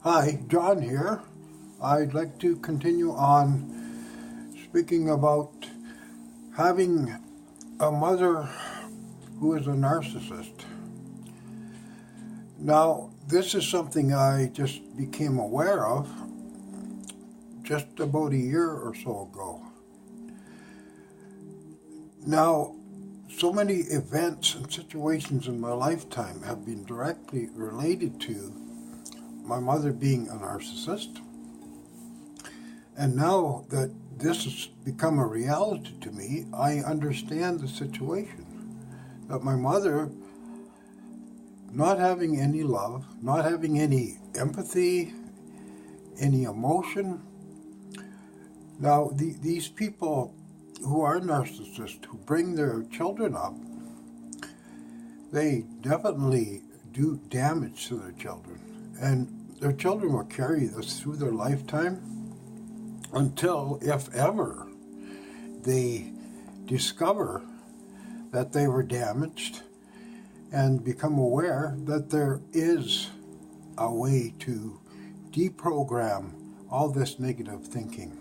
Hi, John here. I'd like to continue on speaking about having a mother who is a narcissist. Now, this is something I just became aware of just about a year or so ago. Now, so many events and situations in my lifetime have been directly related to my mother being a narcissist. And now that this has become a reality to me, I understand the situation. That my mother, not having any love, not having any empathy, any emotion. Now, these people who are narcissists, who bring their children up, they definitely do damage to their children. And their children will carry this through their lifetime until, if ever, they discover that they were damaged and become aware that there is a way to deprogram all this negative thinking.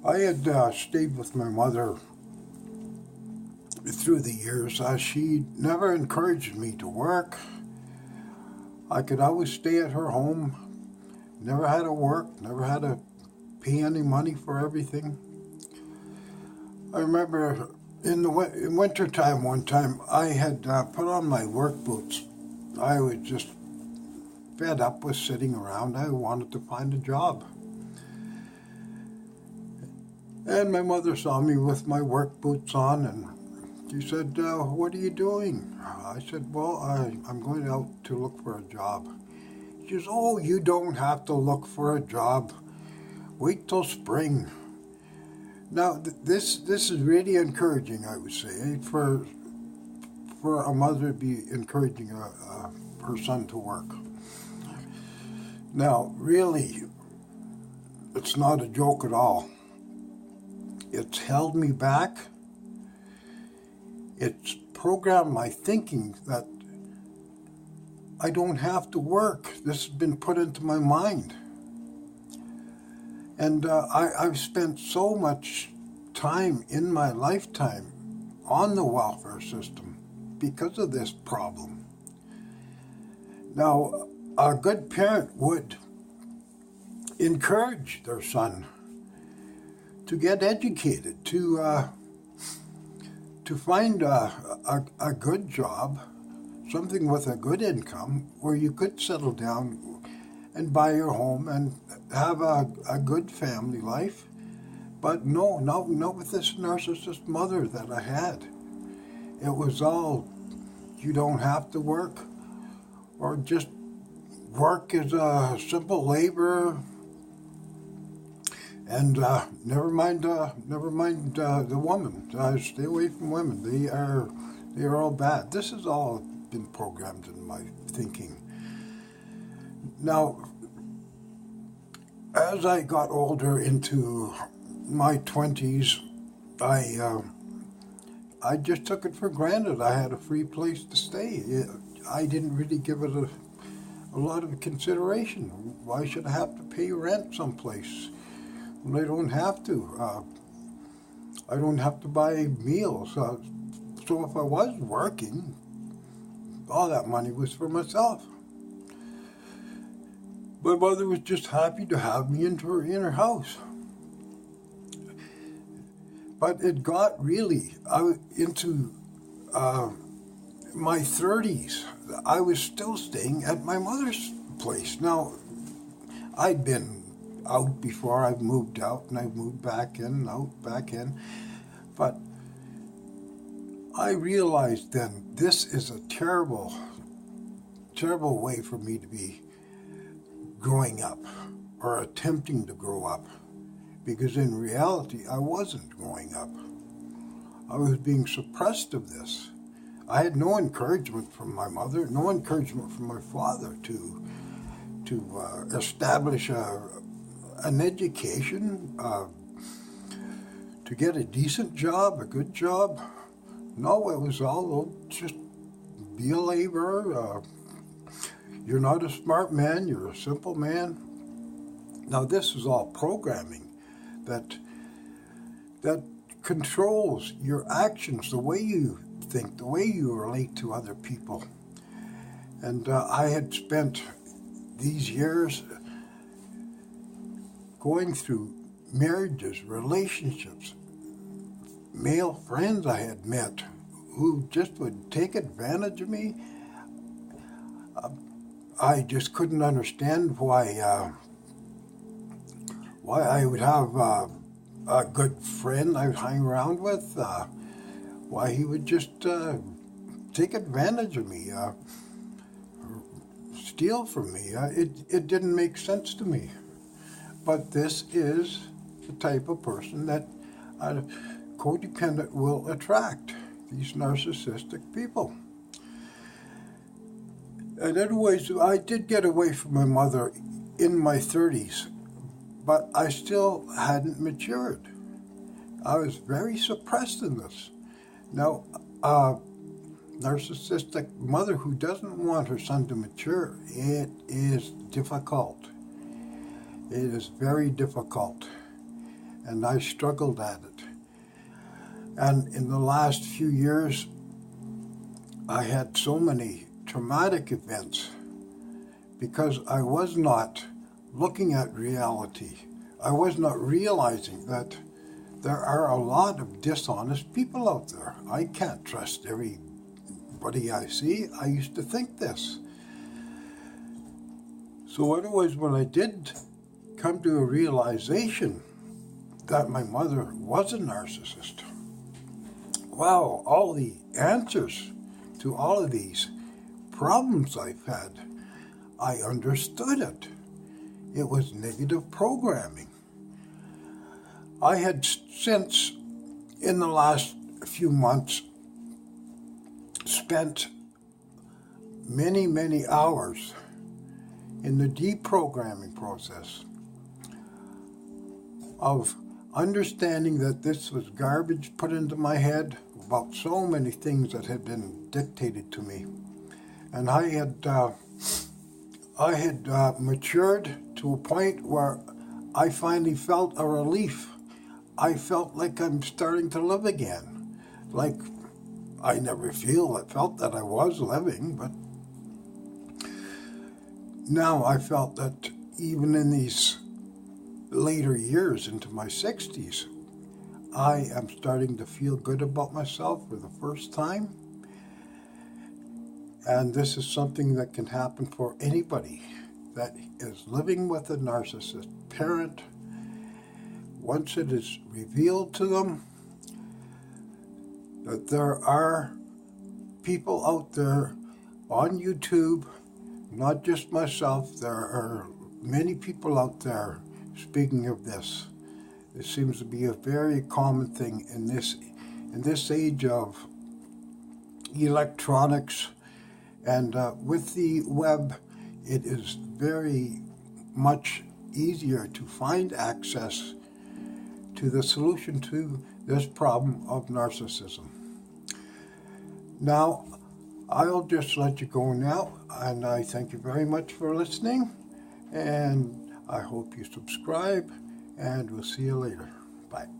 I had stayed with my mother through the years. She never encouraged me to work. I could always stay at her home. Never had to work, never had to pay any money for everything. I remember in wintertime one time, I had put on my work boots. I was just fed up with sitting around. I wanted to find a job. And my mother saw me with my work boots on, and she said, "What are you doing?" I said, "Well, I'm going out to look for a job." She says, "Oh, you don't have to look for a job. Wait till spring." Now, this is really encouraging, I would say, for a mother to be encouraging her son to work. Now, really, it's not a joke at all. It's held me back. It's programmed my thinking that I don't have to work. This has been put into my mind. And I've spent so much time in my lifetime on the welfare system because of this problem. Now, a good parent would encourage their son to get educated, to find a good job, something with a good income where you could settle down and buy your home and have a good family life. But no, not with this narcissist mother that I had. It was all, you don't have to work, or just work as a simple labor, and never mind the woman. Stay away from women. They are all bad. This has all been programmed in my thinking. Now, as I got older into my 20s, I just took it for granted. I had a free place to stay. I didn't really give it a lot of consideration. Why should I have to pay rent someplace when I don't have to? I don't have to buy meals. So if I was working, all that money was for myself. My mother was just happy to have me in her house. But it got really into my 30s. I was still staying at my mother's place. Now, I'd been out before. I've moved out and I've moved back in, out, back in. But I realized then this is a terrible, terrible way for me to be growing up or attempting to grow up, because in reality I wasn't growing up. I was being suppressed of this. I had no encouragement from my mother, no encouragement from my father to establish an education, to get a decent job, a good job. No, it was all just be a laborer, You're not a smart man, you're a simple man. Now this is all programming that controls your actions, the way you think, the way you relate to other people. And I had spent these years going through marriages, relationships, male friends I had met who just would take advantage of me. I just couldn't understand why I would have a good friend I would hang around with, why he would just take advantage of me, steal from me. It didn't make sense to me. But this is the type of person that a codependent will attract, these narcissistic people. And anyways, I did get away from my mother in my 30s, but I still hadn't matured. I was very suppressed in this. Now, a narcissistic mother who doesn't want her son to mature, it is difficult. It is very difficult, and I struggled at it. And in the last few years, I had so many traumatic events because I was not looking at reality. I was not realizing that there are a lot of dishonest people out there. I can't trust everybody I see. I used to think this. So anyways, when I did come to a realization that my mother was a narcissist, wow, all the answers to all of these problems I've had, I understood it. It was negative programming. I had since, in the last few months, spent many, many hours in the deprogramming process of understanding that this was garbage put into my head about so many things that had been dictated to me. And I had matured to a point where I finally felt a relief. I felt like I'm starting to live again. Like I never felt that I was living, but now I felt that even in these later years, into my 60s, I am starting to feel good about myself for the first time. And this is something that can happen for anybody that is living with a narcissist parent. Once it is revealed to them that there are people out there on YouTube, not just myself, there are many people out there speaking of this. It seems to be a very common thing in this age of electronics, and with the web, it is very much easier to find access to the solution to this problem of narcissism. Now, I'll just let you go now, and I thank you very much for listening, and I hope you subscribe, and we'll see you later. Bye.